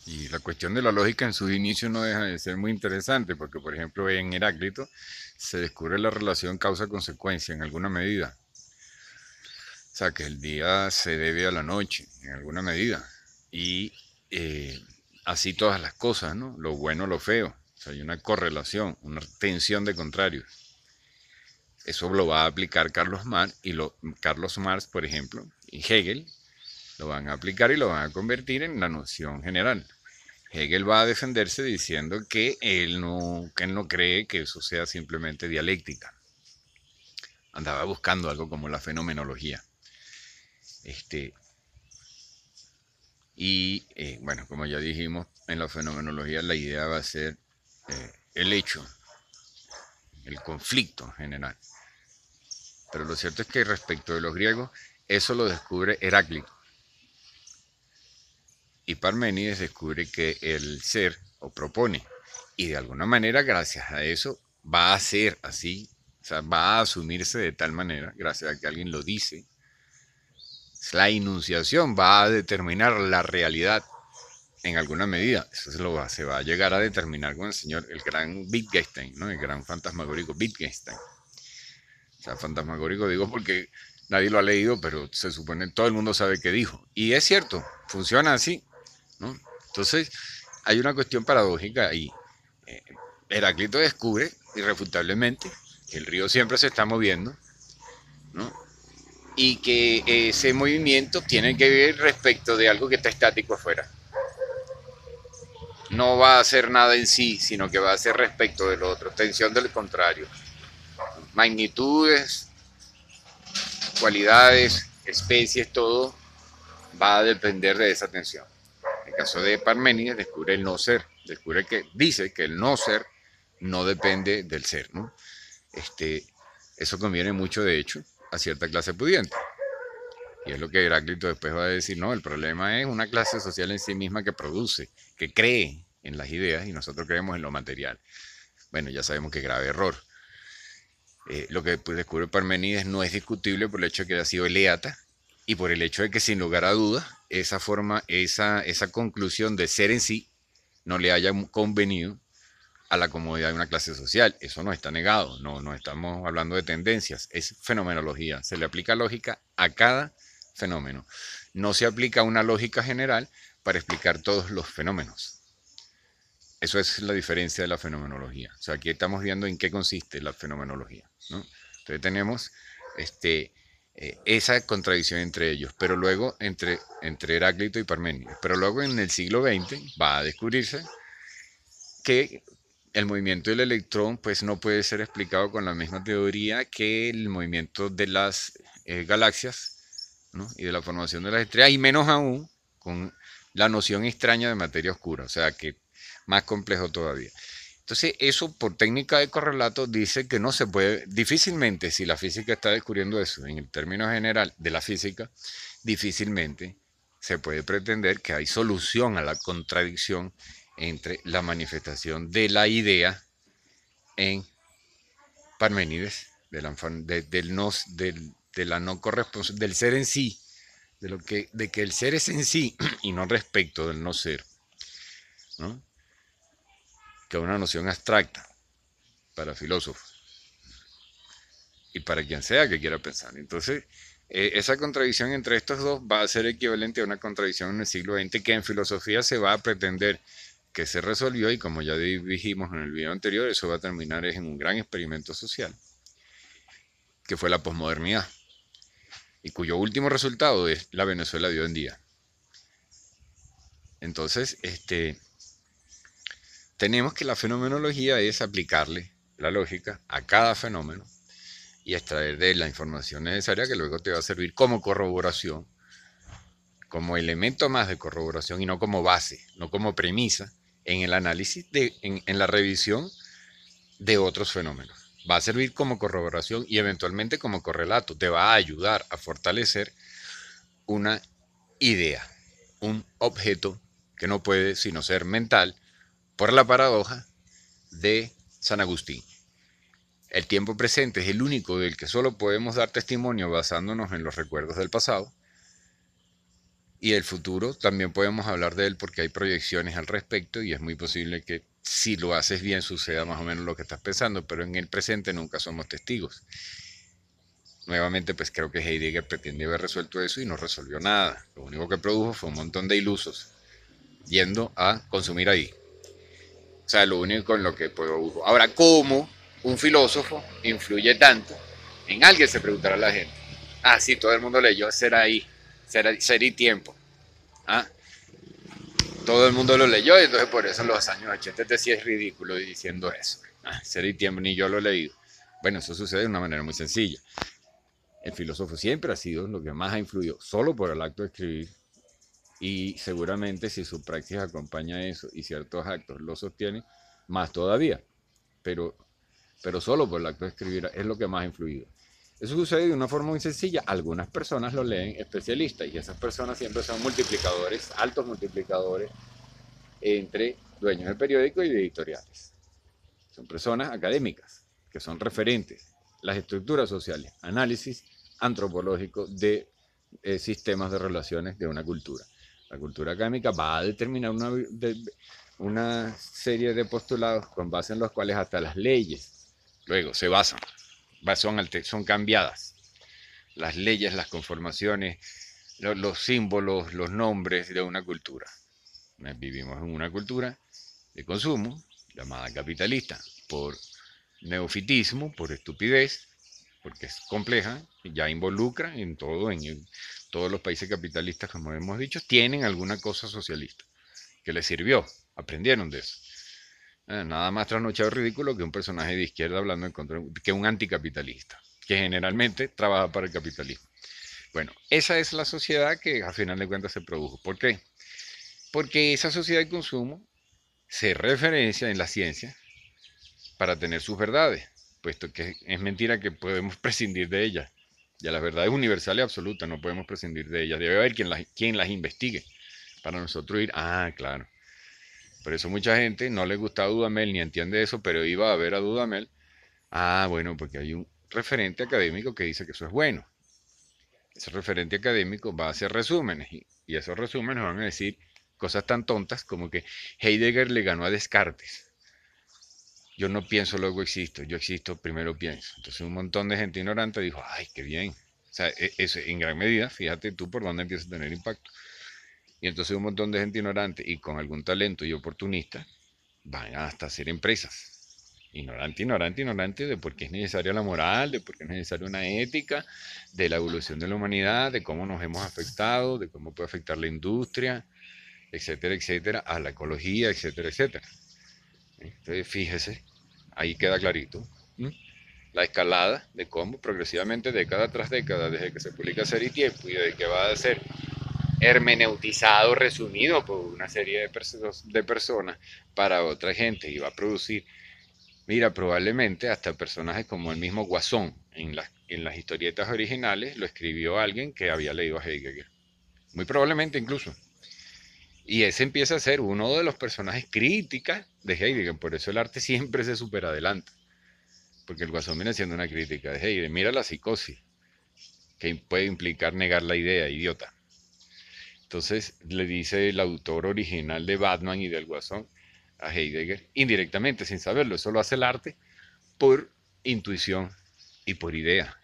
Y la cuestión de la lógica en sus inicios no deja de ser muy interesante, porque por ejemplo en Heráclito se descubre la relación causa-consecuencia en alguna medida. O sea, que el día se debe a la noche en alguna medida. Y eh, así todas las cosas, ¿no? Lo bueno, lo feo. O sea, hay una correlación, una tensión de contrarios. Eso lo va a aplicar Carlos Marx, por ejemplo, y Hegel lo van a aplicar y lo van a convertir en la noción general. Hegel va a defenderse diciendo que él no cree que eso sea simplemente dialéctica. Andaba buscando algo como la fenomenología. Este, bueno, como ya dijimos, en la fenomenología la idea va a ser el hecho, el conflicto en general. Pero lo cierto es que respecto de los griegos, eso lo descubre Heráclito. Y Parménides descubre que el ser, o propone, y de alguna manera gracias a eso va a ser así, o sea, va a asumirse de tal manera, gracias a que alguien lo dice, la enunciación va a determinar la realidad en alguna medida. Eso se va a llegar a determinar con el señor, el gran Wittgenstein, ¿no? El gran fantasmagórico Wittgenstein. O sea, fantasmagórico digo porque nadie lo ha leído, pero se supone todo el mundo sabe qué dijo. Y es cierto, funciona así, ¿no? Entonces, hay una cuestión paradójica ahí. Eh, Heráclito descubre irrefutablemente que el río siempre se está moviendo, ¿no? Y que ese movimiento tiene que ver respecto de algo que está estático afuera. No va a hacer nada en sí, sino que va a ser respecto del otro, tensión del contrario. Magnitudes, cualidades, especies, todo va a depender de esa tensión. En el caso de Parménides descubre el no ser, dice que el no ser no depende del ser, ¿no? Este, eso conviene mucho, de hecho, a cierta clase pudiente. Y es lo que Heráclito después va a decir, no, el problema es una clase social en sí misma que produce, que cree en las ideas y nosotros creemos en lo material. Bueno, ya sabemos que grave error. Lo que pues, descubre Parmenides no es discutible por el hecho de que haya sido eleata y por el hecho de que sin lugar a dudas esa conclusión de ser en sí no le haya convenido a la comodidad de una clase social. Eso no está negado, no estamos hablando de tendencias, es fenomenología. Se le aplica lógica a cada fenómeno. No se aplica una lógica general para explicar todos los fenómenos. Eso es la diferencia de la fenomenología. O sea, aquí estamos viendo en qué consiste la fenomenología, ¿no? Entonces tenemos este, esa contradicción entre ellos, pero luego entre Heráclito y Parménides. Pero luego en el siglo XX va a descubrirse que el movimiento del electrón pues no puede ser explicado con la misma teoría que el movimiento de las galaxias, ¿no? Y de la formación de las estrellas, y menos aún con la noción extraña de materia oscura, o sea que más complejo todavía. Entonces, eso por técnica de correlato dice que no se puede, difícilmente, si la física está descubriendo eso en el término general de la física, difícilmente se puede pretender que hay solución a la contradicción entre la manifestación de la idea en Parménides, de la no correspondencia, del ser en sí, de que el ser es en sí y no respecto del no ser, ¿no? Que es una noción abstracta para filósofos y para quien sea que quiera pensar. Entonces, esa contradicción entre estos dos va a ser equivalente a una contradicción en el siglo XX que en filosofía se va a pretender que se resolvió y como ya dijimos en el video anterior, eso va a terminar en un gran experimento social, que fue la posmodernidad, y cuyo último resultado es la Venezuela de hoy en día. Entonces, tenemos que la fenomenología es aplicarle la lógica a cada fenómeno y extraer de él la información necesaria que luego te va a servir como corroboración, como elemento más de corroboración y no como base, no como premisa en el análisis, en la revisión de otros fenómenos. Va a servir como corroboración y eventualmente como correlato. Te va a ayudar a fortalecer una idea, un objeto que no puede sino ser mental por la paradoja de San Agustín. El tiempo presente es el único del que solo podemos dar testimonio basándonos en los recuerdos del pasado Y el futuro también podemos hablar de él porque hay proyecciones al respecto y es muy posible que si lo haces bien suceda más o menos lo que estás pensando, pero en el presente nunca somos testigos. Nuevamente, pues creo que Heidegger pretende haber resuelto eso y no resolvió nada. Lo único que produjo fue un montón de ilusos yendo a consumir ahí. O sea, lo único en lo que produjo. Ahora, ¿cómo un filósofo influye tanto en alguien? Se preguntará la gente. Ah, sí, todo el mundo leyó Ser ahí, Ser y Tiempo. Ah, todo el mundo lo leyó y entonces por eso en los años 80 te decía es ridículo diciendo eso. Ah, Ser y Tiempo, ni yo lo he leído. Bueno, eso sucede de una manera muy sencilla. El filósofo siempre ha sido lo que más ha influido, solo por el acto de escribir, y seguramente si su práctica acompaña eso y ciertos actos lo sostienen, más todavía, pero, pero solo por el acto de escribir es lo que más ha influido. Eso sucede de una forma muy sencilla. Algunas personas lo leen especialistas y esas personas siempre son multiplicadores, altos multiplicadores entre dueños de periódicos y de editoriales. Son personas académicas que son referentes. Las estructuras sociales, análisis antropológico de sistemas de relaciones de una cultura. La cultura académica va a determinar una serie de postulados con base en los cuales hasta las leyes luego se basan, son cambiadas. Las leyes, las conformaciones, los símbolos, los nombres de una cultura. Vivimos en una cultura de consumo llamada capitalista por neofitismo, por estupidez, porque es compleja, ya involucra en todo, todos los países capitalistas, como hemos dicho, tienen alguna cosa socialista que les sirvió, aprendieron de eso. Nada más trasnochado ridículo que un personaje de izquierda hablando en contra, que un anticapitalista, que generalmente trabaja para el capitalismo. Bueno, esa es la sociedad que a final de cuentas se produjo. ¿Por qué? Porque esa sociedad de consumo se referencia en la ciencia para tener sus verdades, puesto que es mentira que podemos prescindir de ellas. Ya las verdades universales y absolutas no podemos prescindir de ellas. Debe haber quien las investigue para nosotros ir, ah, claro. Por eso mucha gente no le gusta a Dudamel ni entiende eso, pero iba a ver a Dudamel. Ah, bueno, porque hay un referente académico que dice que eso es bueno. Ese referente académico va a hacer resúmenes y esos resúmenes van a decir cosas tan tontas como que Heidegger le ganó a Descartes. Yo no pienso, luego existo. Yo existo, primero pienso. Entonces un montón de gente ignorante dijo, ay, qué bien. O sea, eso en gran medida, fíjate tú por dónde empieza a tener impacto. Y entonces un montón de gente ignorante y con algún talento y oportunista van hasta hacer empresas. Ignorante, ignorante, ignorante de por qué es necesaria la moral, de por qué es necesaria una ética, de la evolución de la humanidad, de cómo nos hemos afectado, de cómo puede afectar la industria, etcétera, etcétera, a la ecología, etcétera, etcétera. Entonces, fíjese, ahí queda clarito. La escalada de cómo progresivamente, década tras década, desde que se publica Ser y Tiempo y desde que va a ser hermeneutizado, resumido por una serie de personas para otra gente y va a producir, mira, probablemente hasta personajes como el mismo Guasón en las historietas originales lo escribió alguien que había leído a Heidegger. Muy probablemente incluso. Y ese empieza a ser uno de los personajes críticas de Heidegger, por eso el arte siempre se superadelanta. Porque el Guasón viene siendo una crítica de Heidegger. Mira la psicosis, que puede implicar negar la idea, idiota. Entonces le dice el autor original de Batman y del Guasón a Heidegger, indirectamente, sin saberlo, eso lo hace el arte por intuición y por idea.